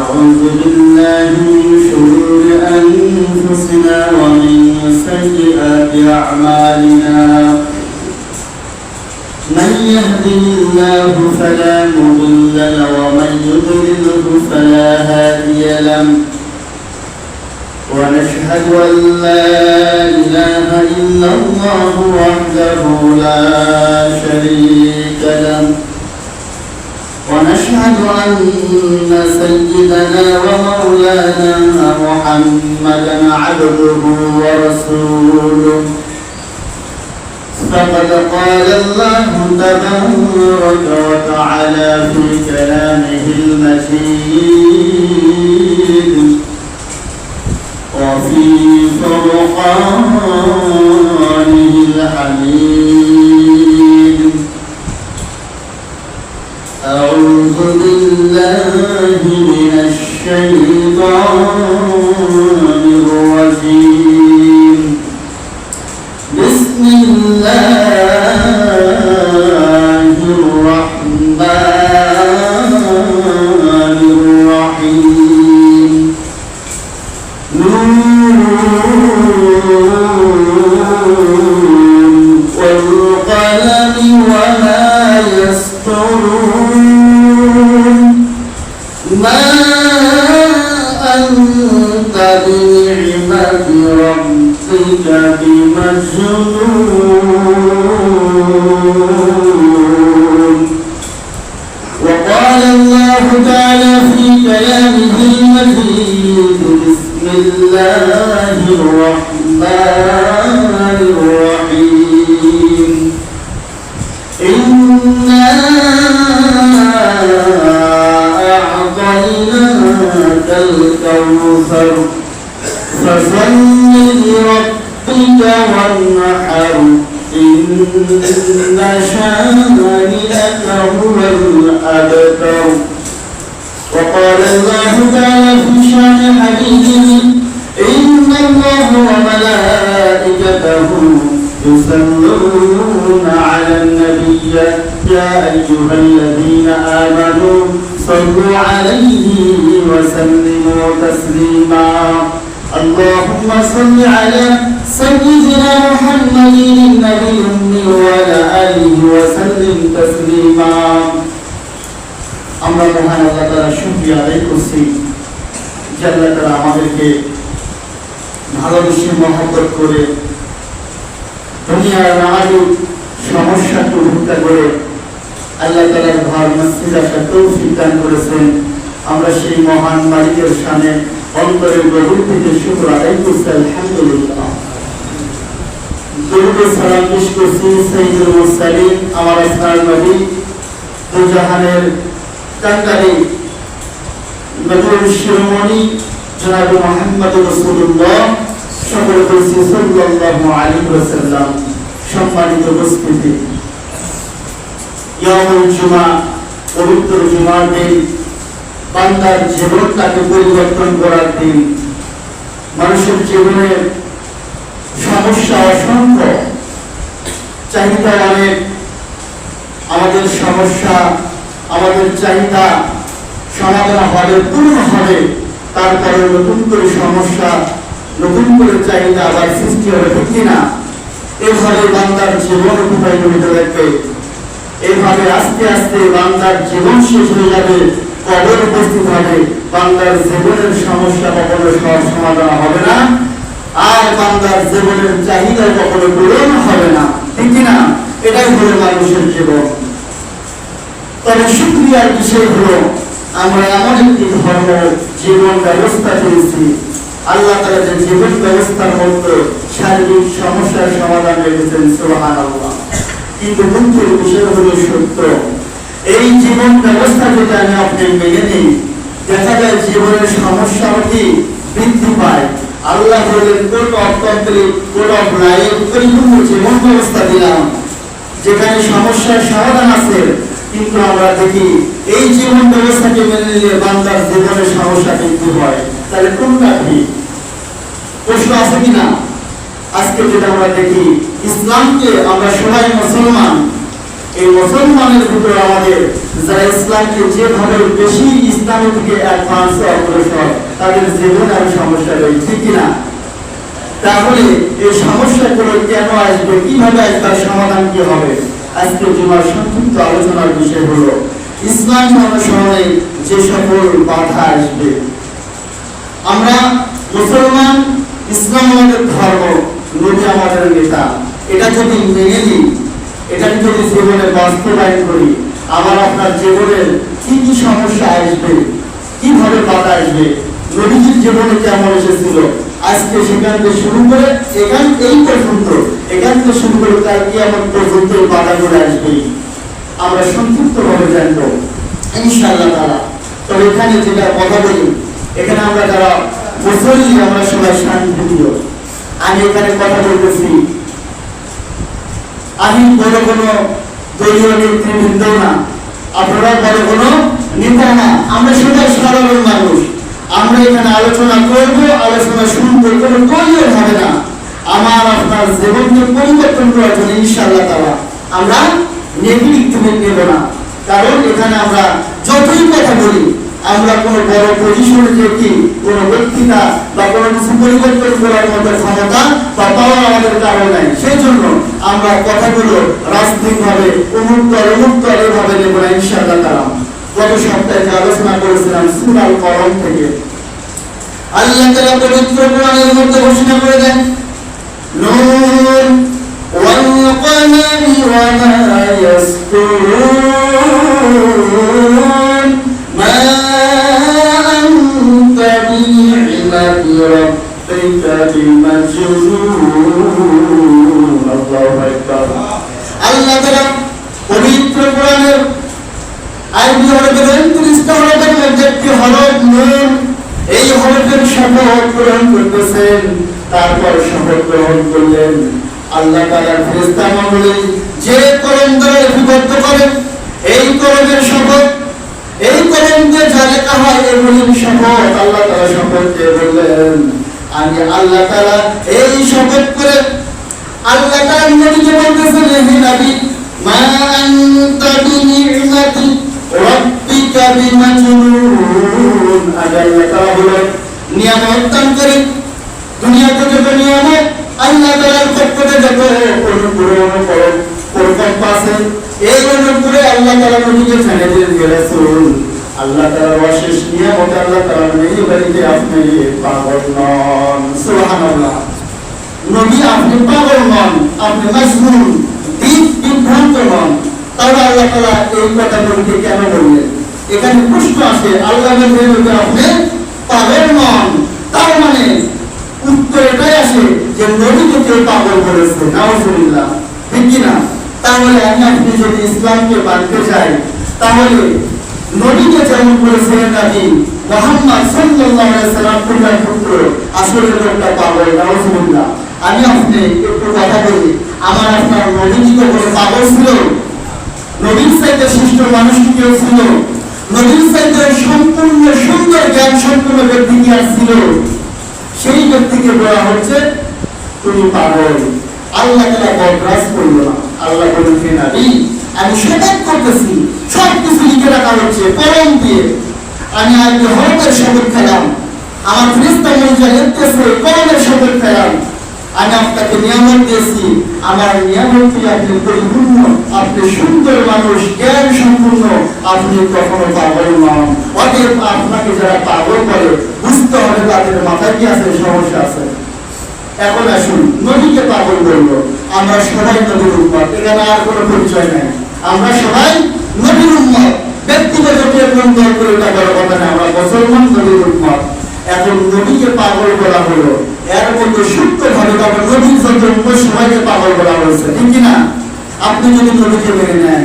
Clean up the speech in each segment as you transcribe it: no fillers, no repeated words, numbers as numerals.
ونعوذ بالله من شرور أنفسنا ومن سيئات أعمالنا من يهده الله فلا مضل له ومن يضلله فلا هادي له ونشهد أن لا إله إلا الله وحده لا شريك له ونشهد أن سيدنا ومولانا محمدا عبده ورسوله فقد قال الله تبارك وتعالى في كلامه المجيد وفي فرقانه الحميد أعوذ بالله من الشيطان الرجيم بسم الله الرحمن الرحيم والقلم وما يسطرون ما أنت بنعمة ربك بمجنون وقال الله تعالى في كلامه المجيد بسم الله الرحمن الرحيم إنا أعطيناك الكوثر فصل لربك وانحر إن شانئك هو الأبتر وقال الله تعالى في شان حبيبه إن الله وملائكته يصلون على النبي يا أيها الذين آمنوا صلوا عليه وسلموا تسليما اللهم صل على سيدنا محمد النبي الأمي وعلى آله وسلم تسليما আমরা মহান আল্লাহ তাআলার শুকরিয়া আদায় করছি যে আল্লাহ তাআলা আমাদেরকে ভালোবেসে মহব্বত করে দুনিয়ার নানাবিধ সমস্যাকে উপেক্ষা করে আল্লাহ তাআলার ঘর মসজিদ আসার তৌফিক দান করেছেন। আমরা সেই মহান মালিকের শানে অন্তরের গভীর থেকে শুকর আদায় করছি আলহামদুলিল্লাহ। দরুদ ও সালাম পেশ করছি সাইয়্যিদুল মুরসালিন আমার আসমার নবী দুজাহানের কান্ডারি নবীর শিরোমণি জনাব মুহাম্মদ রাসূলুল্লাহ সকলে বলছি সাল্লাল্লাহু আলাইহি ওয়াসাল্লাম। সম্মানিত উপস্থিতি, ইয়াউমুল জুমা পবিত্র জুমার দিন, বান্দার জীবনটাকে পরিবর্তন করার দিন। মানুষের জীবনে সমস্যা অসংখ্য, চাহিদা অনেক। আমাদের সমস্যা, আমাদের চাহিদা সমাধান হবে, পূর্ণ হবে, তারপরে নতুন করে সমস্যা, নতুন করে চাহিদা আবার সৃষ্টি হবে, ঠিক কিনা? এভাবে বান্দার জীবন অতিবাহিত হতে থাকবে। এভাবে আস্তে আস্তে বান্দার জীবন শেষ হয়ে যাবে, কবর উপস্থিত হবে। বান্দার জীবনের সমস্যা কখনো সমাধান হবে না, আর বান্দার জীবনের চাহিদা কখনো পূরণ হবে না, ঠিক কিনা? এটাই হলো মানুষের জীবন। তবে শুকরিয়ার বিষয় হলো আমরা এমন একটি ধর্ম জীবন ব্যবস্থা পেয়েছি, আল্লাহ তাআলা যে জীবন ব্যবস্থার মধ্যে শারীরিক সমস্যার সমাধান রেখেছেন, সুবহানাল্লাহ। কিন্তু দুঃখের বিষয় হলো সত্য, এই জীবন ব্যবস্থা যেটা আমি আপনি মেনে নিই, দেখা যায় জীবনের সমস্যাটি বৃদ্ধি পায়। আল্লাহ বলেন code of complete, code of life, পরিপূর্ণ জীবন ব্যবস্থা দিলাম যেখানে সমস্যার সমাধান আছে। কিন্তু আমরা দেখি এই জীবন ব্যবস্থাকে মেনে নিলে বান্দার জীবনের সমস্যা বৃদ্ধি হয়। তাহলে কোনটা ঠিক? প্রশ্ন আছে কিনা? আজকে যেটা আমরা দেখি, ইসলামকে আমরা সবাই মুসলমান, এই মুসলমানের ভিতরে আমাদের যারা ইসলামকে যেভাবে বেশি ইসলামের দিকে অ্যাডভান্স অগ্রসর, তাদের জীবনে আর সমস্যা রয়েছে, ঠিক কিনা? তাহলে এই সমস্যাগুলো কেন আসবে, কিভাবে আসবে, তার সমাধান কি হবে? আজকে তোমার সংক্ষিপ্ত আলোচনার বিষয় হলো ইসলাম অনুসরণে যে সকল বাধা আসবে। আমরা মুসলমান, ইসলাম আমাদের ধর্ম, নবী আমাদের নেতা, এটা যদি মেনে নিই, এটাকে যদি জীবনে বাস্তবায়ন করি, আমার আপনার জীবনের কি কি সমস্যা আসবে, কিভাবে বাধা আসবে, নবীজির জীবনে কেমন এসেছিল, আজকে সেখান থেকে শুরু করে এই পর্যন্ত, এখান থেকে শুরু করে তার কিয়ামত পর্যন্ত বাধাগুলো আসবে, আমরা সংক্ষিপ্ত ভাবে জানবো ইনশাআল্লাহ তাআলা। তবে এখানে যেটা কথা বলি, এখানে আমরা যারা মুসল্লি, আমরা সবাই শান্তিপ্রিয়। আমি এখানে কথা বলতেছি, আমি বড় কোনো দলীয় নেতৃবৃন্দ না, আপনারা বড় কোনো নেতা না, আমরা সবাই সাধারণ মানুষ। আমরা এখানে আলোচনা করবো, আলোচনা শুনবো, কোনো দলীয় হবে না। আমার আপনার জীবনকে পরিবর্তন করার জন্য ইনশাআল্লাহ তাআলা আমরা নেতৃত্ব নেব না। কারণ এখানে আমরা যতই কথা বলি, আমরা কোনো বড় পজিশনে দেখি, কোনো ব্যক্তিতা বা কোনো কিছু পরিবর্তন করার মতো ক্ষমতা বা পাওয়ার আমাদের কারো নাই। সেই জন্য আমরা কথাগুলো রাজনৈতিকভাবে উন্মুক্ত এভাবে নেব না ইনশাআল্লাহ তাআলা। গত সপ্তাহে যে আলোচনা করেছিলাম সূরা আল কলম থেকে, আল্লাহ তাআলা পবিত্র কোরআনের মধ্যে ঘোষণা করে দেন, নূন ওয়াল কলমি ওয়া মা ইয়াসতুরুন মা আনতা বিনি'মাতি রাব্বিকা বিমাজনুন। আল্লাহু আকবার। আল্লাহ তাআলা পবিত্র কোরআনের আরবি হরফের 29টা হরফের মধ্যে একটি হরফ নুন, এই হরফের শপথ গ্রহণ করতেছেন। তারপর শপথ গ্রহণ করলেন আল্লাহ তাআলার ফেরেশতা মণ্ডলী যে কলম দ্বারা লিপিবদ্ধ করেন, এই কলমের শপথ, এই কলম দিয়ে যা লেখা হয় এগুলির শপথ। আল্লাহ তাআলা শপথ দিয়ে বললেন, আমি আল্লাহ তাআলা এই শপথ করে আল্লাহ তাআলা নবীকে বলতেছেন, হে নবী, মা আনতা বিনি'মাতি রাব্বিকা বিমাজনুন। আল্লাহ তাআলা বলেন, নিয়ামত দান করে দুনিয়াতে যত নিয়ামত আল্লাহ তাআলার পক্ষ থেকে যত পরিকল্পনা আছে, এই অনুযায়ী আল্লাহ তাআলা নবীকে জানিয়ে দিলেন, হে রাসূল, আল্লাহ তাআলার অশেষ নিয়ামত, আল্লাহ তাআলা এই বাড়িতে আপনি পাগল নন। সুবহানাল্লাহ। নবী আপনি পাগল নন, আপনি মাজনুন, বিভ্রান্ত নন। তাহলে আল্লাহ তাআলা এই কথা বলতে কেন বললেন? এখানে প্রশ্ন আসে, আল্লাহ বলেন আপনি পাগল নন, তার মানে উত্তর এটাই আসে যে নবীকে কেউ পাগল বলেছে, নাউজুবিল্লাহ, ঠিক কি না? তাহলে আপনি যদি ইসলামকে মানতে চাই, তাহলে নবীকে যেমন বলেছিলেন নবী মুহাম্মদ সাল্লাল্লাহু আলাইহি সাল্লাম পুত্র পুত্র, আসলে লোকটা পাগল, নাউজুবিল্লাহ। আমি আপনি একটু কথা বলি, আমার আপনার নবী তো কোনো পাগল ছিল? নবীর চাইতে শ্রেষ্ঠ মানুষ কি কেউ ছিল? নবীর চাইতে সম্পূর্ণ সুন্দর জ্ঞান সম্পূর্ণ ব্যক্তি কি আর ছিল? সেই ব্যক্তিকে বলা হচ্ছে তুমি পাগল। আল্লাহ তাআলা বরদাস্ত করলো না। আল্লাহ বলেন, হে নবী, আমি শপথ করতেছি, সবকিছু লিখে রাখা হচ্ছে কলম দিয়ে, আমি আজকে হরফের শপথ খেলাম, আমার ফেরেশতা মণ্ডলী লিখতেছে কলমের শপথ খেলাম, আমি আপনাকে নিয়ামত দিয়েছি, আমার নিয়ামতটি আপনি পরিপূর্ণ, আপনি সুন্দর মানুষ, জ্ঞান সম্পূর্ণ, আপনি কখনো পাগল নন। অতএব আপনাকে যারা পাগল বলে বুঝতে হবে তাদের মাথায় কি আছে, সমস্যা আছে। এখন আসুন, নবীকে পাগল বলবো, আমরা সবাই নবীর উম্মত, এখানে আর কোনো পরিচয় নাই, আমরা সবাই নবীর উম্মত। ব্যক্তিগত কেমন দল করে এটা বড় কথা না, আমরা মুসলমান নবীর উম্মত। এখন নবীকে পাগল বলা হলো, এর মধ্যে সূক্ষ্ম ভাবে তখন নবীর যত সবাইকে পাগল বলা হয়েছে, ঠিক কিনা? আপনি যদি নবীকে মেনে নেন,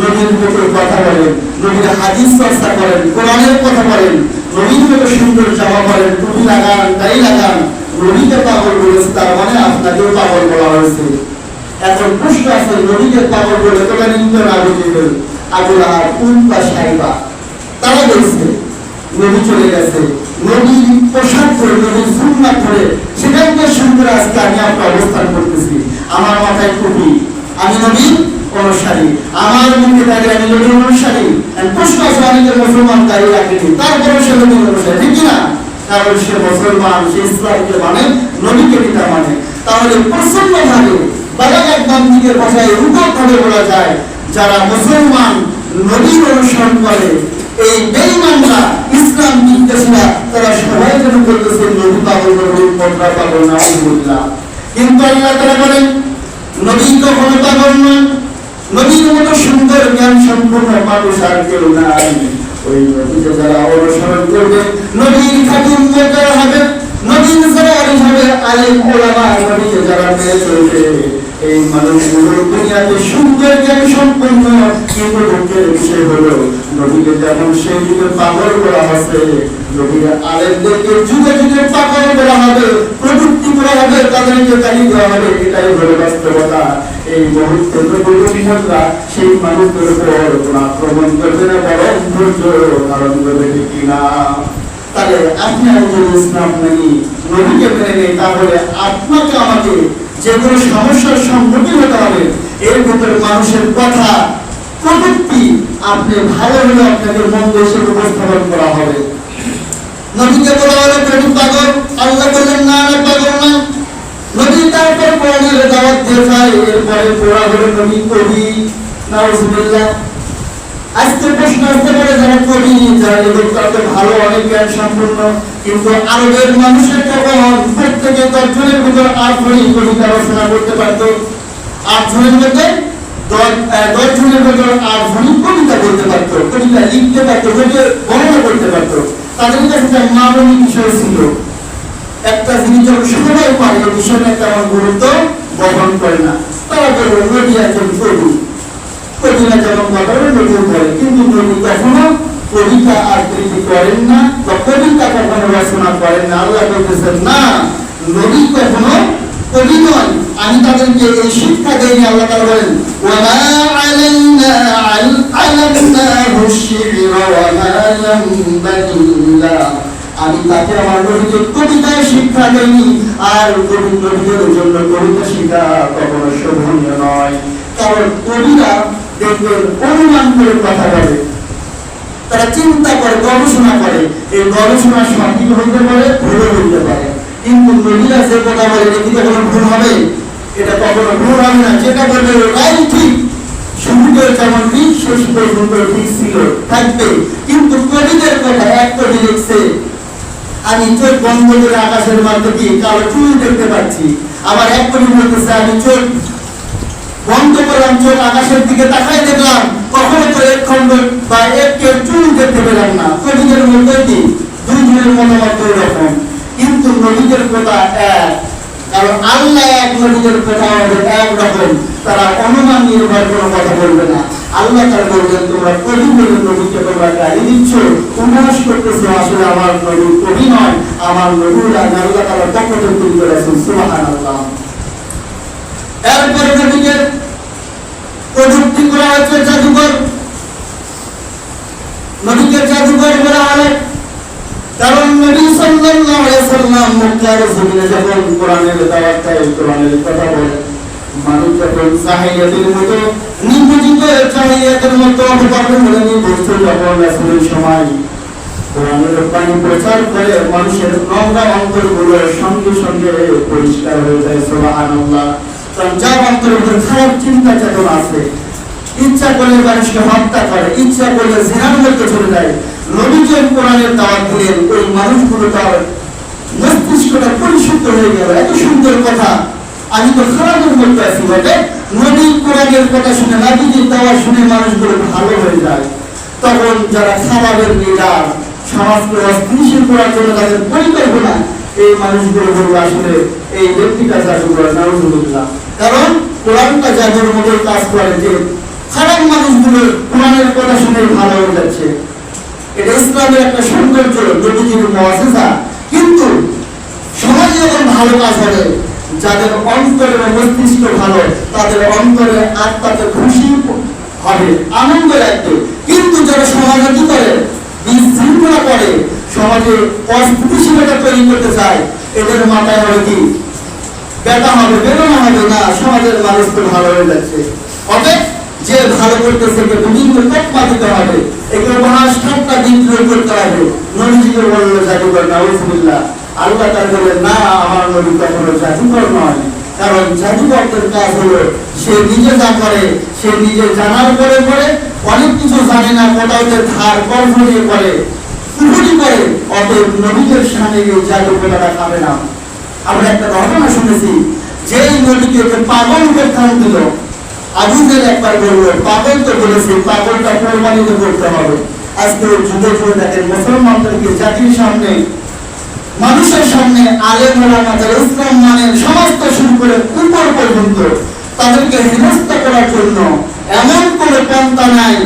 নবীর মতো কথা বলেন, নবীর হাদিস চর্চা করেন, কোরআনের কথা বলেন, নবীর মতো সুন্দর জামা পরেন, টুপি লাগান, দাড়ি লাগান, নবীকে পাগল বলেছে, তার মানে আপনাকেও পাগল বলা হয়েছে। এখন প্রশ্ন আছে, নবীকে পাগল বলে তোমরা নিন্দন আবু লাহাব, উতবা, সাইবা, তারা বলছে নবী চলে গেছে, নবী পোশাক পরে, নবী সুন্নাত পরে সেখানকার সুন্দর আজকে আমি আপনার অবস্থান করতেছি, আমার মাথায় টুপি, আমি নবী অনুসারী, আমার মুখে থাকে আমি নবীর অনুসারী। প্রশ্ন আছে অনেকের মুসলমান দায়ী রাখেনি, তারপরে সে নবীর অনুসারী, ঠিক কিনা? কারণ সে মুসলমান, সে ইসলামকে মানে, নবীকে পিতা মানে। তাহলে প্রচন্ড ভাবে বালাগাত বান্দিকের ভাষায় রূপক ভাবে বলা যায়, যারা মুসলমান নবীর অনুসরণ করে, এই বেঈমানরা, ইসলাম বিদ্বেষীরা, তারা সবাই যেন বলতেছে নবী পাগল, নবী পদ্মা পাগল, নাউযুবিল্লাহ। কিন্তু আল্লাহ তাআলা বলেন নবী কখনো পাগল নন, নবীর মতো সুন্দর জ্ঞান সম্পন্ন মানুষ আর কেউ নাই। ওই নবীকে যারা অনুসরণ করবে, নবীর খাঁটি উম্মত যারা হবে, নবীর যারা হবে আলেম ওলামা, নবীকে যারা মেনে চলবে, এই মানুষগুলো দুনিয়াতে সুন্দর জ্ঞান সম্পন্ন। কিন্তু দুঃখের বিষয় হলো নবীকে যেমন সেই যুগে পাগল করা হচ্ছে, নবীর আলেমদেরকে যুগে যুগে পাগল করা হবে, প্রযুক্তি করা হবে, তাদেরকে গালি দেওয়া হবে। এটাই হলো বাস্তবতা। এই মুহূর্তে নবীরা সেই মানুষদের উপর কোন আক্রমণ করবে না, বরং ধৈর্য ধারণ করবে, ঠিক কিনা? তাহলে আপনি যদি ইসলাম নাকি নবীকে মেনে নেই, তাহলে আপনাকে আমাকে যে কোনো সমস্যার সম্মুখীন হতে হবে। এর ভিতরে মানুষের কথা, প্রযুক্তি আপনি ভালো হলে আপনাকে মন্দ হিসেবে উপস্থাপন করা হবে। নবীকে বলা হলো নবী পাগল, আল্লাহ বললেন না না পাগল না। নবী তারপর কোরআনের দাওয়াত দিয়ে যায়, এরপরে পড়া হলো নবী কবি, নাউযুবিল্লাহ। আজকে প্রশ্ন আসতে পারে যারা কবি, যারা লেখক, ভালো, অনেক জ্ঞান সম্পন্ন, কিন্তু আরবের মানুষের তখন প্রত্যেকে 10 জনের ভিতর 8 জনই কবিতা রচনা করতে পারতো। 8 জনের মধ্যে 10 জনের ভিতর 8 জনই কবিতা বলতে পারতো, কবিতা লিখতে পারতো, বর্ণনা করতে পারতো। তাদের কাছে একটা মানবিক বিষয় ছিল। একটা জিনিস যখন সবাই পারে, এই বিষয়টা তেমন গুরুত্ব বহন করে না। তারা বলল নবী একজন কবি, কবিরা যেমন কথা বলে নবী বলে, কিন্তু নবী কখনো কবিতা আবৃত্তি করেন না বা কবিতা কখনো রচনা করেন না। আল্লাহ বলতেছেন না, নবী কখনো কবি নয়, আমি তাদেরকে এই শিক্ষা দেইনি। আল্লাহ তাআলা বলেন ওয়ামা আলাইনা আলামনাহু শি'রা ওয়ামা ইয়ানবাগি, আমি তাকে আমার নবীকে কবিতায় শিক্ষা দেইনি, আর নবীদের জন্য কবিতা শিক্ষা কখনো শোভনীয় নয়। কারণ কবিরা দেখবেন অনুমান করে কথা বলে, তারা চিন্তা করে, গবেষণা করে। এই গবেষণা সঠিক হইতে পারে, ভুল হইতে পারে, কিন্তু নবীরা যে কথা বলে এটা কি কখনো ভুল হবে? এটা কখনো ভুল হবে না। যেটা বলবে ওটাই ঠিক, শুরুতে যেমন ঠিক শেষ পর্যন্ত ঠিক ছিল, থাকবে। কিন্তু কবিদের কথা, এক কবি লিখছে আমি চোখ বন্ধ করে আকাশের মাঝে দিয়ে কালো চুল দেখতে পাচ্ছি, আবার এক কবি বলতেছে আমি চোখ বন্ধ করলাম, চোখ আকাশের দিকে তাকাই দেখলাম, কখনো তো এক খন্ড বা এক চুল দেখতে পেলাম না। কবিদের মধ্যে কি দুইজনের মতামত এরকম, কিন্তু নবীদের কথা এক। কারণ আল্লাহ এক, নবীদের কথা একরকম। তারা অনুমান নির্ভর কোনো কথা বলবে না। আল্লাহ তাআলা বলবেন তোমরা কবি বলে নবীকে তোমরা গালি দিচ্ছ, উপহাস করতেছো, আসলে আমার নবী কবি নয়, আমার নবীরা আল্লাহ তাআলার পক্ষ থেকে তৈরি করেছেন। সুবহানাল্লাহ। এরপরে নবীকে প্রযুক্তি করা হচ্ছে জাদুকর, নবীকে জাদুকর বলা হয়। কারণ নবী সাল্লাল্লাহু আলাইহি ওয়াসাল্লাম মক্কার জমিনে যখন কোরআনের দাওয়াত দেয়, কোরআনের কথা বলে, মানুষ যখন জাহিলিয়াতের মতো নিমজ্জিত, জাহিলিয়াতের মতো অপকর্ম করে বসতো, যখন রাসূলের সময় কোরআনের বাণী প্রচার করে, মানুষের নোংরা অন্তরগুলো সঙ্গে সঙ্গে পরিষ্কার হয়ে যায়। সুবহানাল্লাহ। কারণ যার অন্তরে খারাপ চিন্তা চেতনা আছে, ইচ্ছা করলে মানুষকে হত্যা করে, ইচ্ছা করলে জিনার মধ্যে চলে যায়, নবী যখন কোরআনের দাওয়াত দিলেন, ওই মানুষগুলো তার মস্তিষ্কটা পরিশুদ্ধ হয়ে গেল। এত সুন্দর কথা, আমি তো খারাপের মধ্যে আছি বটে, নবী কোরআনের কথা শুনে, নবীজির দাওয়াত শুনে মানুষগুলো ভালো হয়ে যায়। তখন যারা খারাপের লিডার, সমাজকে অস্থিতিশীল করার জন্য তাদের পরিকল্পনা, এই মানুষগুলো বলবো আসলে এই ব্যক্তিটা জাদু করে, নাউযুবিল্লাহ। কারণ কোরআনটা জাদুর মতো কাজ করে, যে খারাপ মানুষগুলো কোরআনের কথা শুনে ভালো হয়ে যাচ্ছে। এটা ইসলামের একটা সৌন্দর্য, নবীজির মুআজিজা। কিন্তু সমাজে যখন ভালো কাজ হবে, যাদের অন্তরে মস্তিষ্ক ভালো, তাদের অন্তরে আত্মাতে খুশি হবে, আনন্দ লাগবে। কিন্তু যারা সমাজে কি করে, বিশৃঙ্খলা করে, সমাজে অস্থিতিশীলতা তৈরি করতে চায়, এদের মাথায় হবে কি ব্যথা হবে, বেদনা হবে, না সমাজের মানুষ তো ভালো হয়ে যাচ্ছে। অতএব যে ভালো করতেছে বিভিন্ন তকমা দিতে হবে, এগুলো মহাস ঠাট্টা বিদ্রোহ করতে হবে। নবীজিকে বলল জাদুকর, নাউজুবিল্লাহ। আল্লাহ তাআলা বলেন, না, আমার নবী কখনো জাদুকর নয়। কারণ জাদুকরদের কাজ হলো সে নিজে যা করে, সে নিজে জানার পরে পরে অনেক কিছু জানে না, কোথাওতে ধার কর্ম নিয়ে করে, কুফরি করে। অতএব নবীদের সামনে গিয়ে জাদুকররা খাবে না। আমরা একটা ঘটনা শুনেছি, যেই নবীকে পাগল উপাখ্যান দিল, আবু জেহেল একবার বলল, পাগল তো বলেছে, পাগলটা কোরবানিতে করতে হবে। আজকে যুগে যুগে দেখেন মুসলমানদেরকে জাতির সামনে, মানুষের সামনে আলেম ওলামা যারা ইসলাম মানেন সমস্ত শুরু করে উপর পর্যন্ত তাদেরকে হেনস্থা করার জন্য এমন কোনো পন্থা নাই,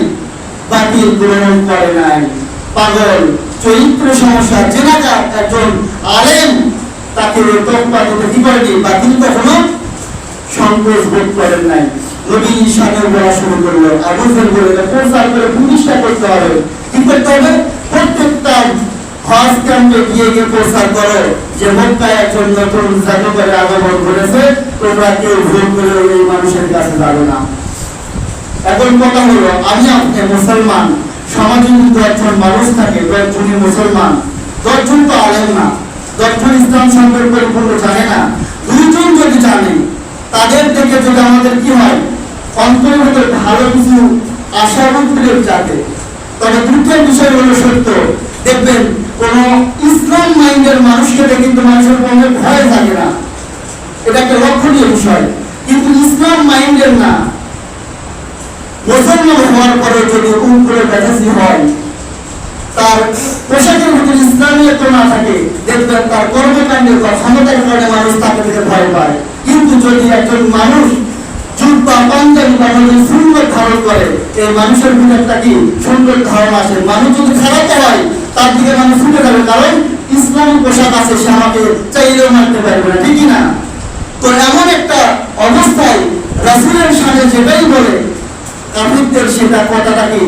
বাতিল গ্রহণ করে নাই। পাগল, চরিত্র সমস্যা, জেনাকার একজন আলেম, তাকে তকমা দিতে কি করেনি, বাতিল কখনো সংকোচ বোধ করেন নাই। নবী ঈশানের বলা শুরু করলো, আবু জেহেল বলে প্রচার করে প্রতিষ্ঠা করতে হবে। কি করতে হবে? প্রত্যেকটা হজ ক্যাম্পে গিয়ে গিয়ে প্রচার করো যে মক্কায় একজন নতুন জাদুকরের আগমন ঘটেছে, তোমরা কেউ ভুল করে এই মানুষের কাছে যাবে না। এখন কথা হলো, আমি আপনি মুসলমান, সমাজে যদি 10 জন মানুষ থাকে, 10 জনই মুসলমান, 10 জন তো আলেম না, 10 জন ইসলাম সম্পর্কে পরিপূর্ণ জানে না। 2 জন যদি জানে, তাদের থেকে যদি আমাদের কি হয়, অন্তরের ভিতরে ভালো কিছু আশাবাদ জাগে। তবে দুঃখের বিষয় হলো সত্য, দেখবেন কোন ইসলাম মাইন্ডের মানুষকে কিন্তু মানুষের মনে ভয় থাকে না, এটা একটা লক্ষণীয় বিষয়। কিন্তু ইসলাম মাইন্ডের না, মুসলমান হওয়ার পরে যদি উপরে ব্যাটাসি হয়, তার পোশাকের ভিতরে ইসলামিয়ত না থাকে, দেখবেন তার কর্মকাণ্ডের বা ক্ষমতার কারণে মানুষ তাকে থেকে ভয় পায়। কিন্তু যদি একজন মানুষ জুব্বা পাঞ্জাবি বা সুন্দর ধারণ করে, এই মানুষের ভিতরে একটা কি সুন্দর ধারণা আসে। মানুষ যদি খারাপ হয়, তার দিকে মানুষ ছুটে যাবে, কারণ ইসলামী পোশাক আছে, সে আমাকে চাইলেও মারতে পারবে না, ঠিক না? তো এমন একটা অবস্থায় রাসূলের সামনে যেটাই বলে, কাফিরদের সেটা কথাটা কি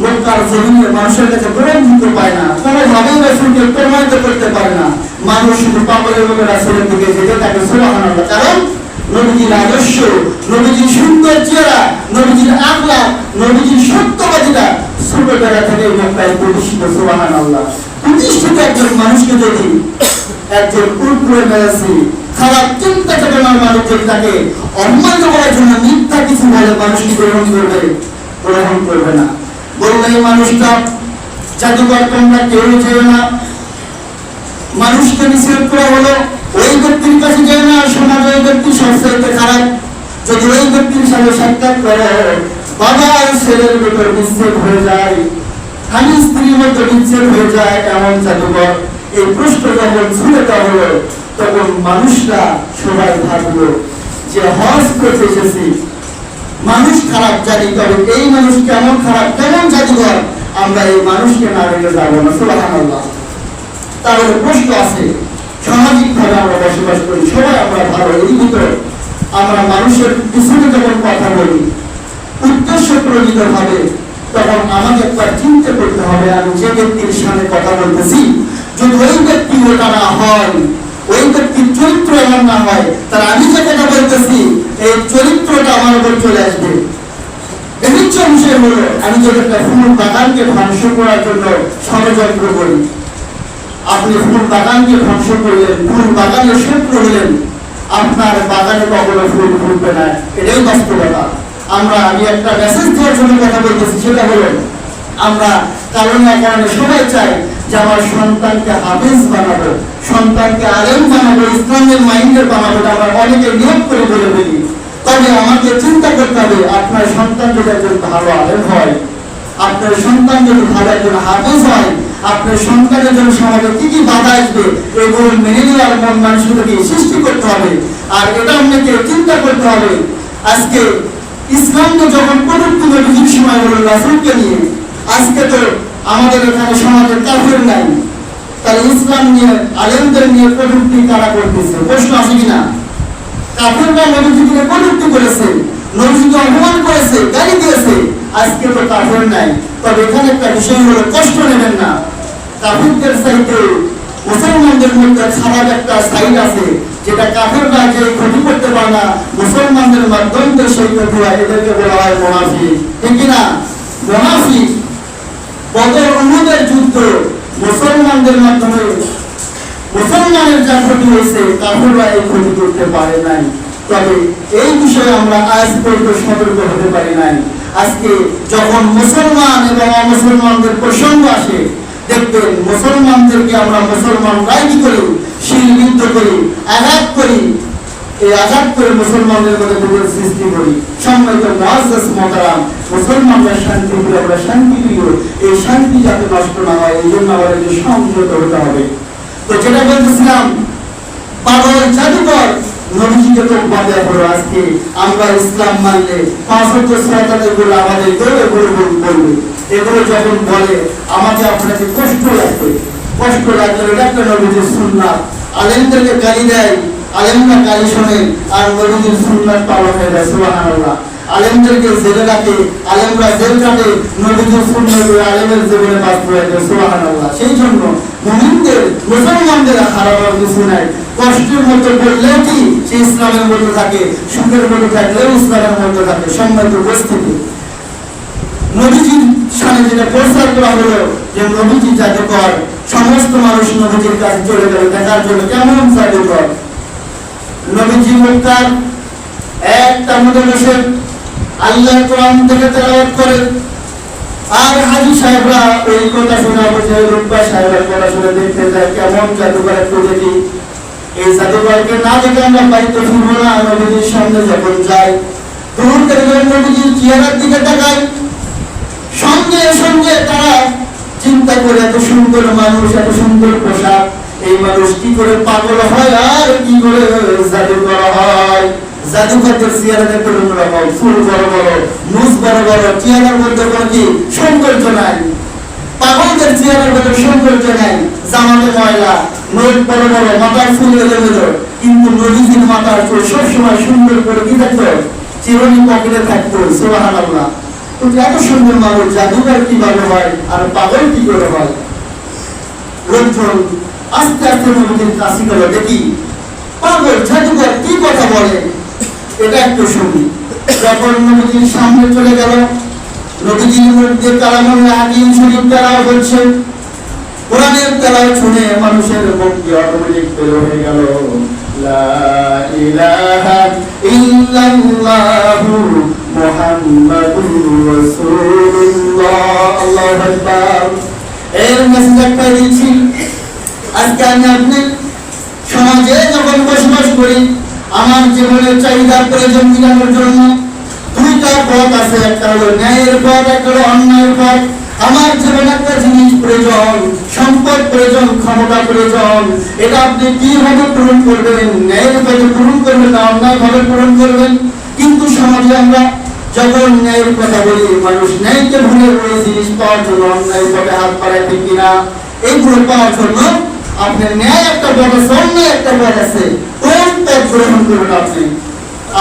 মক্কার জমিনে মানুষের কাছে গ্রহণযোগ্য পায় না, কোনোভাবেই রাসূলকে প্রমাণিত করতে পারে না। মানুষ শুধু পাগলের মতো রাসূলের দিকে যেতে থাকে, সুবহানাল্লাহ। কারণ নবীজির আদর্শ, নবীজির সুন্দর চেহারা, নবীজির আকhlaq, নবীজির সত্যবাদিতা ছোটবেলা থেকে মক্কায় প্রতিষ্ঠিত, সুবহানাল্লাহ। প্রতিষ্ঠিত একজন মানুষকে যদি একজন কুরকুরে মেজাজি খারাপ চিন্তা চেতনার মানুষ যদি তাকে অমান্য করার জন্য মিথ্যা কিছু বলে, মানুষ কি গ্রহণ করবে? গ্রহণ করবে না। বললে এই মানুষটা জাদুকর, তোমরা কেউ যেও না। মানুষকে নিষেধ করা হলো, ওই ব্যক্তির কাছে যেও না, সমাজ ওই ব্যক্তি সবচেয়ে খারাপ। যদি ওই ব্যক্তির সাথে সাক্ষাৎ করো, বাবা আর ছেলের ভিতর বিচ্ছেদ হয়ে যায়, স্বামী স্ত্রীর মধ্যে বিচ্ছেদ হয়ে যায়, এমন জাদুকর। এই প্রশ্ন যখন ছুঁড়ে দেওয়া হলো, তখন মানুষরা সবাই ভাবলো যে হজ করতে এসেছি, মানুষ খারাপ জানি, তবে এই মানুষ কেমন খারাপ, কেমন জাদুকর, আমরা এই মানুষকে না রেখে যাবো না, সুবহানাল্লাহ। তাহলে প্রশ্ন আছে, সামাজিক ভাবে আমরা বসবাস করি, সবাই আমরা ভালো, এর ভিতরে আমরা মানুষের পিছনে যখন কথা বলি উদ্দেশ্য প্রণীত ভাবে, তখন আমাকে একবার চিন্তা করতে হবে, আমি যে ব্যক্তির সামনে কথা বলতেছি, যদি ওই ব্যক্তি ওটা না হয়, ওই ব্যক্তির চরিত্র এমন না হয়, তাহলে আমি যে কথা বলতেছি এই চরিত্রটা আমার উপর চলে আসবে। বিবিচ্ছ বিষয় হলো, আমি যদি একটা ফুল বাগানকে ধ্বংস করার জন্য ষড়যন্ত্র করি, আপনি ফুল বাগানকে ধ্বংস করলেন, ফুল বাগানের শত্রু হলেন, আপনার বাগানে কখনো ফুল ফুটবে না, এটাই বাস্তবতা। আমি একটা মেসেজ দেওয়ার জন্য কথা বলতেছি, সেটা হলো আমরা কারণ না কারণে সবাই চাই যে আমার সন্তানকে হাফেজ বানাবো, সন্তানকে আলেম বানাবো, ইসলামের মাইন্ডের বানাবো, আমরা অনেকে নিয়োগ করে বলে ফেলি। তবে আমাকে চিন্তা করতে হবে, আপনার সন্তান যদি একজন ভালো আলেম হয়, আপনার সন্তান যদি ভালো একজন হাফেজ হয়, আপনার সন্তানের জন্য সমাজে কি কি বাধা আসবে, এগুলো মেনে নেওয়ার মন মানসিকতাকে সৃষ্টি করতে হবে। আর এটা আপনাকে চিন্তা করতে হবে। আজকে ইসলাম তো যখন প্রযুক্তি নবীজির সময় হলো রাসূলকে নিয়ে, আজকে তো আমাদের এখানে সমাজে কাফের নাই, তাহলে ইসলাম নিয়ে আলেমদের নিয়ে প্রযুক্তি কারা করতেছে? প্রশ্ন আসে কিনা? কাফেররা নবীজিকে প্রযুক্তি করেছে, নবীজিকে অপমান করেছে, গালি দিয়েছে, আজকে তো কাফের নাই। তবে এখানে একটা বিষয় হলো, কষ্ট নেবেন না, কাফেরদের চাইতে মুসলমানদের মধ্যে খারাপ একটা সাইড আছে, যে যেটা কাফেররা যে ক্ষতি করতে পারে না মুসলমানদের মাধ্যমে সেই ক্ষতি হয়, এদেরকে বলা হয় মুনাফিক। ঠিক কিনা? মুনাফিক। বদর উহুদের যুদ্ধ মুসলমানদের মাধ্যমে মুসলমানের যা ক্ষতি হয়েছে কাফেররা এই ক্ষতি করতে পারে নাই। তবে এই বিষয়ে আমরা আজ পর্যন্ত সতর্ক হতে পারি নাই। আজকে যখন মুসলমান এবং অমুসলমানদের প্রসঙ্গ আসে, দেখবেন মুসলমানদেরকে আমরা মুসলমানরাই কি করি? শিলবিদ্ধ করি, আঘাত করি। এই আঘাত করে মুসলমানদের মধ্যে বিরোধ সৃষ্টি করি। সম্মানিত মুআজ্জাজ মুহতারাম, মুসলমানরা শান্তি প্রিয়, আমরা শান্তি প্রিয়। এই শান্তি যাতে নষ্ট না হয় এই জন্য আমাদেরকে সংযত হতে হবে। তো যেটা বলতেছিলাম, পাগল জাদুকর নবীজিকে তো বাধা করো। আজকে আমরা ইসলাম মানলে 5 ওয়াক্ত সালাত এগুলো আমাদের এগুলো বলবে। এগুলো যখন বলে আমাকে আপনাকে কষ্ট লাগবে। কষ্ট লাগলে এটা একটা নবীজির সুন্নাত। আলেমদেরকে গালি দেয়, আলেমরা গালি শোনে, আর নবীজির সুন্নাত পালন হয়ে যায়। সুবহানাল্লাহ। আলেমদেরকে জেলে রাখে, আলেমরা জেল কাটে, নবীজির সুন্নাত আলেমের জীবনে বাস্তবায়ন হয়। সুবহানাল্লাহ। সেই জন্য মুমিনদের, মুসলমানদের হারাবার কিছু নাই। কষ্টের মধ্যে পড়লেও কি সে ইসলামের মধ্যে থাকে, সুখের মধ্যে থাকলেও ইসলামের মধ্যে থাকে। সম্মানিত উপস্থিতি, নবীজির সামনে যেটা প্রচার করা হলো যে নবীজি জাদুকর, সমস্ত মানুষ নবীজির কাছে চলে গেল দেখার জন্য কেমন জাদুকর। নবীজি মক্কার একটা মধ্যে বসে আল্লাহ কোরআন থেকে তেলাওয়াত করে, আর হাজী সাহেবরা ওই কথা শোনা বসে, রূপা সাহেবের কথা শুনে দেখতে যায় কেমন জাদুকর একটু দেখি। এই জাদুকরকে না দেখে আমরা বাড়িতে ফিরবো না। নবীজির সামনে যখন যাই, দূর থেকে নবীজির চেহারার দিকে তাকাই, সঙ্গে সঙ্গে তারা চিন্তা করে এত সুন্দর মানুষ, এত সুন্দর পোশাক, এই মানুষ কি করে পাগল হয় আর কি করে জাদুকর হয়। জাদুকরদের চেহারা দেখতে অন্যরকম, চুল বড় বড়, মুখ বড় বড়, চেহারার মধ্যে কোনো কি সৌন্দর্য নাই। পাগলদের চেহারার মধ্যে সৌন্দর্য নাই, জামাতে ময়লা, নোট বড় বড়, মাথার চুল এলোমেলো, কিন্তু নবীজির মাথার চুল সবসময় সুন্দর করে কি থাকতো? চিরুনি পকেটে থাকতো। সুবহানাল্লাহ। এত সুন্দর মানুষ জাদুকর কিভাবে হয় আর পাগল কি করে হয়? লোকজন আস্তে আস্তে নবীজির কাছে গেল, দেখি পাগল জাদুকর কি কথা বলে, এটা একটু শুনি। যখন নবীজির সামনে চলে গেল, নবীজির মধ্যে কালামুল হাকিম শরীফ তেলাওয়াত হচ্ছে, কোরআনের তেলাওয়াত শুনে মানুষের মুখ দিয়ে অটোমেটিক বের হয়ে গেল লা ইলাহা ইল্লাল্লাহু মুহাম্মাদুর রাসূলুল্লাহ। আল্লাহু আকবার। এর মেসেজ একটা দিচ্ছি। আজকে আমি আপনি সমাজে যখন বসবাস করি, আমার জীবনের চাহিদা প্রয়োজন মিটানোর জন্য দুইটা পথ আছে। একটা হলো ন্যায়ের পথ, একটা হলো অন্যায়ের পথ। আমার জীবনে একটা জিনিস প্রয়োজন, সম্পদ প্রয়োজন, ক্ষমতা প্রয়োজন। এটা আপনি কিভাবে পূরণ করবেন? ন্যায়ের পথে পূরণ করবেন না অন্যায় ভাবে পূরণ করবেন? কিন্তু সমাজে আমরা যখন ন্যায়ের কথা বলি, মানুষ ন্যায়কে ভুলে ওই জিনিস পাওয়ার জন্য অন্যায় পথে হাত বাড়ায়, ঠিক কিনা? এইগুলো পাওয়ার জন্য আপনার ন্যায় একটা পথ আছে, অন্যায় একটা পথ আছে। কোন পথ গ্রহণ করবেন আপনি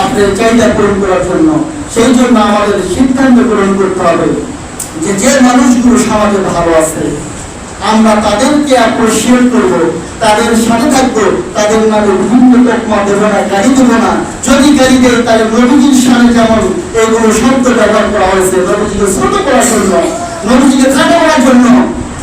আপনার চাহিদা পূরণ করার জন্য? সেই জন্য আমাদের সিদ্ধান্ত গ্রহণ করতে হবে যে যে মানুষগুলো সমাজে ভালো আছে আমরা তাদেরকে অ্যাপ্রিশিয়েট করব, তাদের সাথে থাকবো, তাদের নামে বিভিন্ন তকমা দেবো না, গাড়ি দেবো না। যদি গাড়ি দেয় তাহলে নবীজির সামনে যেমন এগুলো শব্দ ব্যবহার করা হয়েছে নবীজিকে ছোট করার জন্য, নবীজিকে ঠান্ডা করার জন্য,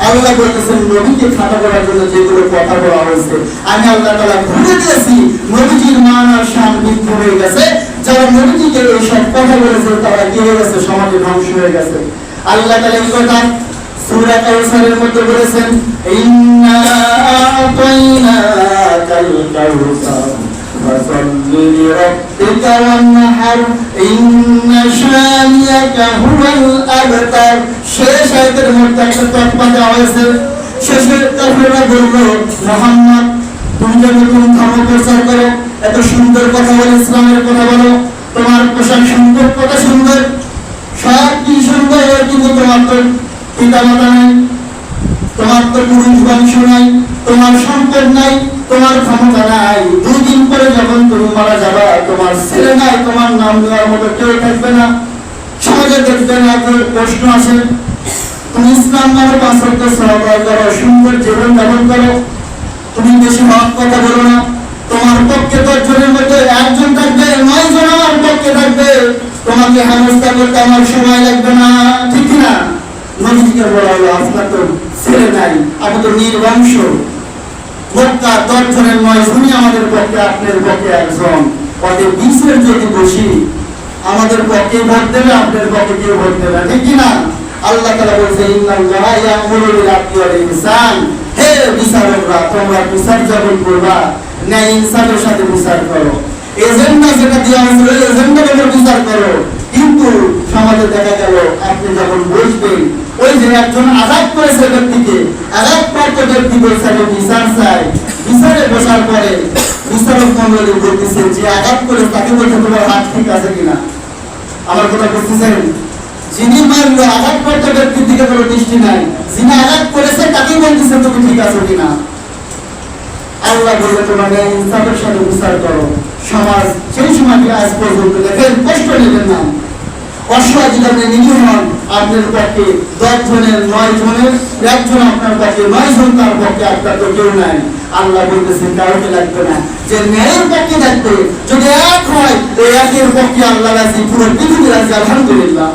আল্লাহ বলতেছেন নবীকে ঠান্ডা করার জন্য যেগুলো কথা বলা হয়েছে আমি আল্লাহ তাআলা ভুলে দিয়েছি। নবীজির মান আর শান বৃদ্ধি হয়ে গেছে। যারা নবীজিকে এই সব কথা বলেছে তারা কি হয়ে গেছে? সমাজে ধ্বংস হয়ে গেছে। আল্লাহ তাআলা এই কথা সূরা কাউসারের মধ্যে বলেছেন, ইন্না আতাইনাকাল কাউসার ফাসাল্লি লিরাব্বিকা ওয়ানহার ইন্না শানিয়াকা হুয়াল আবতার। শেষ আয়াতের মধ্যে একটা তকমা দেওয়া হয়েছে। শেষের কাফেররা বলল, মুহাম্মদ তুমি যখন তুমি ধর্ম প্রচার করো, এত সুন্দর কথা বলো, ইসলামের কথা বলো, তোমার পোশাক সুন্দর, কত সুন্দর, সব কি সুন্দর, কিন্তু তোমার তো পিতা মাতা নাই, তোমার তো পুরুষ বংশ নাই, তোমার সম্পদ নাই, তোমার ক্ষমতা নাই। 2 দিন পরে যখন তুমি মারা যাবা, তোমার ছেলে নাই, তোমার নাম দেওয়ার মতো কেউ থাকবে না, সমাজে দেখবে না। প্রশ্ন আসে, তুমি ইসলাম নামে 5 ওয়াক্ত সালাত আদায় করো, সুন্দর জীবন যাপন করো, তুমি বেশি হক কথা বলো না, তোমার পক্ষে 10 জনের মধ্যে 1 জন থাকবে, 9 জন আমার পক্ষে থাকবে, তোমাকে হেনস্থা করতে আমার সময় লাগবে না, ঠিক না? নবীকে বলা হলো আপনার তো ছেলে নাই, আপনি তো নির্বংশ, মক্কা 10 জনের 9 জনই আমাদের পক্ষে, আপনার পক্ষে 1 জন, ওদের 20-এর যদি বসি আমাদের পক্ষে ভোট দেবে, আপনার পক্ষে কেউ ভোট দেবে, ঠিক না? আল্লাহ তাআলা বলছে ইন্নাল্লাহা ইয়া'মুরু বিল আদলি ওয়াল ইহসান, হে বিচারকরা তোমরা বিচার যখন করবা ন্যায় ইনসাফের সাথে বিচার করো, এজেন্ডা যেটা দেওয়া হয়েছিল এজেন্ডার উপর বিচার করো। কিন্তু সমাজে দেখা গেল আপনি যখন বসবেন, ওই যে একজন আঘাত করেছে ব্যক্তিকে, আঘাতপ্রাপ্ত ব্যক্তি বলছে বিচার চাই, বিচারে বসার পরে বিচারক মন্ডলী বলতেছে যে আঘাত করে তাকে বলছে তোমার হাত ঠিক আছে কিনা, আমার কথা বুঝতেছেন? যিনি মারলো আঘাতপ্রাপ্ত ব্যক্তির দিকে কোনো দৃষ্টি নাই, যিনি আঘাত করেছে তাকে বলতেছে তুমি ঠিক আছো কিনা। আল্লাহ বলে তোমরা ন্যায় ইনসাফের সাথে বিচার করো। সমাজ সেই সময় আজ পর্যন্ত দেখেন কষ্ট নেবেন না, অসহায় যদি আপনি নিরীহ হন আপনার পক্ষে 10 জনের 9 জনের 1 জন আপনার পক্ষে, 9 জন তার পক্ষে, আপনার তো কেউ নাই। আল্লাহ বলতেছেন কাউকে লাগবে না, যে ন্যায়ের পক্ষে থাকবে যদি এক হয় এই একের পক্ষে আল্লাহ রাজি, পুরো পৃথিবী রাজি, আলহামদুলিল্লাহ।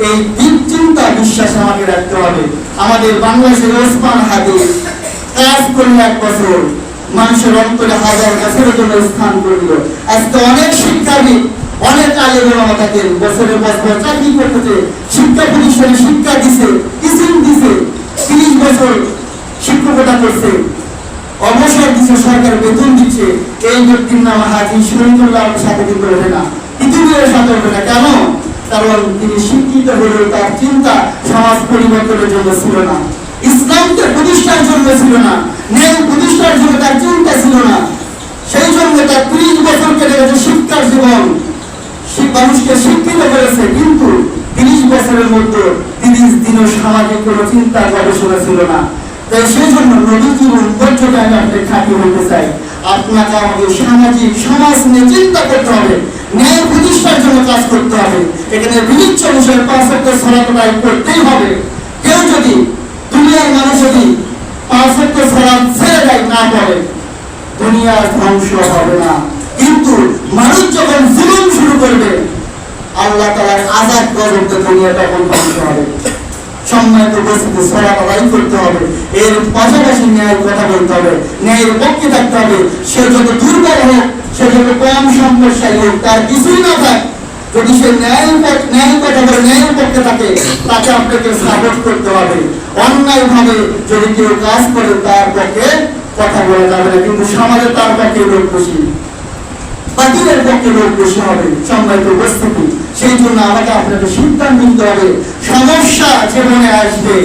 এই দিক চিন্তা বিশ্বাস আমাকে রাখতে হবে। আমাদের বাংলাদেশের ওসমান হাদি কাজ করল 1 বছর, মানুষের অন্তরে হাজার বছরের জন্য স্থান করল। আজকে অনেক শিক্ষাবিদ, অনেক আলেম ওলামা থাকেন বছরের বছর চাকরি করতেছে, শিক্ষা প্রতিষ্ঠানে শিক্ষা দিছে, টিচিং দিছে, 30 বছর শিক্ষকতা করছে, অবসর দিচ্ছে, সরকার বেতন দিচ্ছে। এই ব্যক্তির নাম হাজী শরীফুল্লাহর সাথে কিন্তু ওঠে না, পৃথিবীর সাথে ওঠে না। কেন? কারণ তিনি শিক্ষিত হলেও তার চিন্তা সমাজ পরিবর্তনের জন্য ছিল না, ইসলামকে প্রতিষ্ঠার জন্য ছিল না, ন্যায় প্রতিষ্ঠার জন্য তার চিন্তা ছিল না। সেই জন্য তার 30 বছর কেটে গেছে শিক্ষার জীবন, মানুষকে শিক্ষিত করেছে, কিন্তু 30 বছরের মধ্যে 30 দিনও সামাজিক কোনো চিন্তা গবেষণা ছিল না। তাই সেই জন্য নবীজির উদ্দেশ্যটা আমি আপনাকে খাঁটি বলতে চাই, আপনাকে আমাদের সামাজিক সমাজ নিয়ে চিন্তা করতে হবে, ন্যায় প্রতিষ্ঠার জন্য কাজ করতে হবে। এখানে বিনিচ্ছ বিষয়ে 5 ওয়াক্ত সালাত আদায় করতেই হবে। কেউ যদি দুনিয়ার মানুষ যদি 5 ওয়াক্ত সালাত ছেড়ে দেয়, না করে, দুনিয়া ধ্বংস হবে না। কিন্তু মানুষ যখন জুলুম শুরু করবে আল্লাহ তাআলার আযাব গজবে দুনিয়া তখন ধ্বংস হবে। সম্মানিত উপস্থিতি, সালাত আদায় করতে হবে, এর পাশাপাশি ন্যায়ের কথা বলতে হবে, ন্যায়ের পক্ষে থাকতে হবে। সে যত দুর্বল হোক, সে যত কম সম্পদশালী হোক, তার কিছুই না থাক, যদি সে ন্যায়ের কথা বলে ন্যায়ের পক্ষে থাকে, তাকে আপনাকে সাপোর্ট করতে হবে। অন্যায় ভাবে যদি কেউ কাজ করে তার পক্ষে কথা বলা যাবে না, কিন্তু সমাজে তার পক্ষে লোক বেশি, বাতিলের পক্ষে লোক বেশি হবে। সম্মানিত উপস্থিতি, সেই জন্য আমাকে আপনাকে সিদ্ধান্ত নিতে হবে। সমস্যা জীবনে আসবে,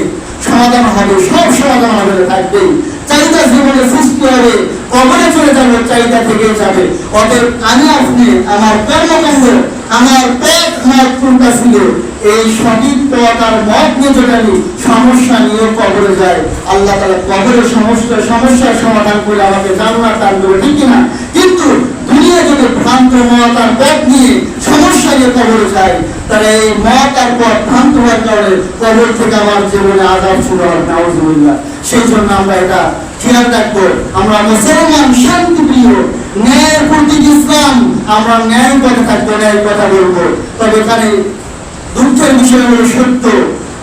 সমাধান হবে, সব সমাধান হবে, থাকবে। চাহিদা জীবনে সৃষ্টি হবে, কবরে চলে যাবে, চাহিদা থেকে যাবে। অতএব আমি আপনি আমার কর্মকাণ্ড, আমার পথ, আমার কোনটা ছিল, এই সঠিক পথ আর মত নিয়ে যদি আমি সমস্যা নিয়ে কবরে যাই, আল্লাহ তাআলা কবরের সমস্যার সমাধান করে আমাকে জান্নাত দান করবে, ঠিক কিনা? কিন্তু দুনিয়া যদি ভ্রান্ত মত আর পথ নিয়ে সমস্যা নিয়ে কবরে যায়, তাহলে এই মত আর পথ ভ্রান্ত হওয়ার কারণে কবর থেকে আমার জীবনে আযাব শুরু হবে, নাউযুবিল্লাহ। সেই জন্য আমরা এটা খেয়াল রাখবো। আমরা মুসলমান, শান্তিপ্রিয়, ন্যায়ের প্রতীক ইসলাম, আমরা ন্যায় পথে থাকবো, ন্যায় কথা বলবো। তবে এখানে দুঃখের বিষয় হলো সত্য,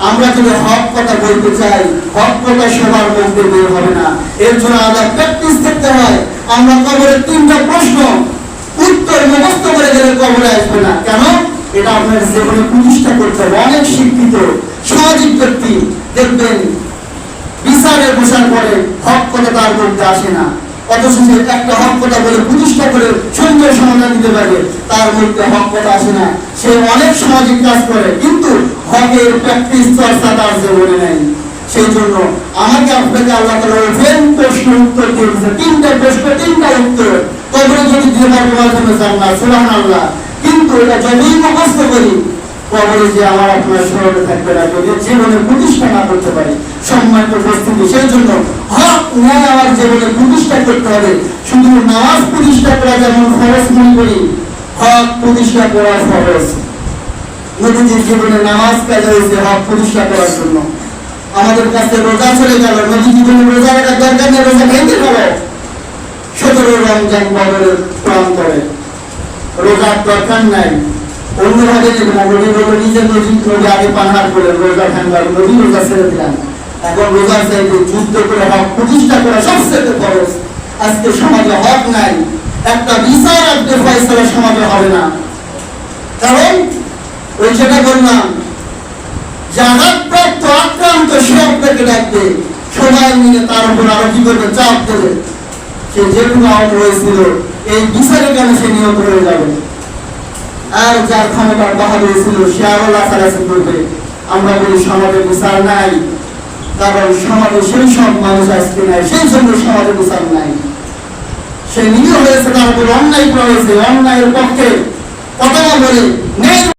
আমরা যদি হক কথা বলতে চাই, হক কথা সবার মধ্যে বের হবে না। এর জন্য আলাদা প্র্যাকটিস করতে হয়। আমরা কবরের 3টা প্রশ্ন উত্তর মুখস্থ করে গেলে কবরে আসবে না। কেন? এটা আপনার জীবনে প্রতিষ্ঠা করতে হবে। অনেক শিক্ষিত সামাজিক ব্যক্তি দেখবেন বিচারে বসার পরে হক কথা তার মধ্যে আসে না, অথচ সে একটা হক কথা বলে প্রতিষ্ঠা করে সুন্দর সমাধান দিতে পারে, তার মধ্যে হক কথা আসে না। সে অনেক সামাজিক কাজ করে, কিন্তু হকের প্র্যাকটিস চর্চা তার জীবনে নেই। সেই জন্য আমাকে আপনাকে আল্লাহ তাআলা ওপেন প্রশ্ন উত্তর দিয়েছে, 3টা প্রশ্ন 3টা উত্তর। কবরে যদি দিয়ে পারবো মাধ্যমে জান্নাত, সুবহানাল্লাহ। কিন্তু এটা যদি মুখস্থ করি, কবরে যে আমার আপনার স্মরণে থাকবে না, যদি জীবনে প্রতিষ্ঠা না করতে পারি। সম্মানিত উপস্থিতি, সেই জন্য হক ন্যায় আমার জীবনে প্রতিষ্ঠা করতে হবে। শুধু নামাজ প্রতিষ্ঠা করা যেমন ফরজ মনে করি, হক প্রতিষ্ঠা করা ফরজ। নবীজির জীবনে নামাজ কাজে হয়েছে হক প্রতিষ্ঠা করার জন্য। আমাদের কাছে রোজা চলে গেল, নবী জীবনে রোজা রাখার দরকার নেই, রোজা ভেঙে গেল। 17 রমজান বদরের প্রাণ করে। রোজার দরকার নাই, অন্যভাবে নেবে না। নবী বলে নিজের নবী আগে পাহাড় করে রোজা ভাঙবার, নবী রোজা ছেড়ে দিলাম। এখন রোজার চাইতে যুদ্ধ করে হক প্রতিষ্ঠা করা সবচেয়ে খরচ। আজকে সমাজে হক নাই, একটা বিচার আজকে ফয়সালা সমাজে হবে না। কারণ ওই যেটা বললাম, যে আঘাতপ্রাপ্ত আক্রান্ত সে আপনাকে ডাকবে, সবাই মিলে তার উপর আরো কি করবে, চাপ দেবে। সে যেটুকু আহত হয়েছিল এই বিচারে কেন সে নিহত হয়ে যাবে। আর যার ক্ষমতার বাহাদুর ছিল সে আরো লাফালাফি করবে। আমরা বলি সমাজে বিচার নাই, কারণ সমাজে সেই সব মানুষ আজকে নাই, সেই জন্য সমাজে বিচার নাই। সে নিরীহ হয়েছে, তার উপর অন্যায় করা হয়েছে, অন্যায়ের পক্ষে কথা বলে নেই।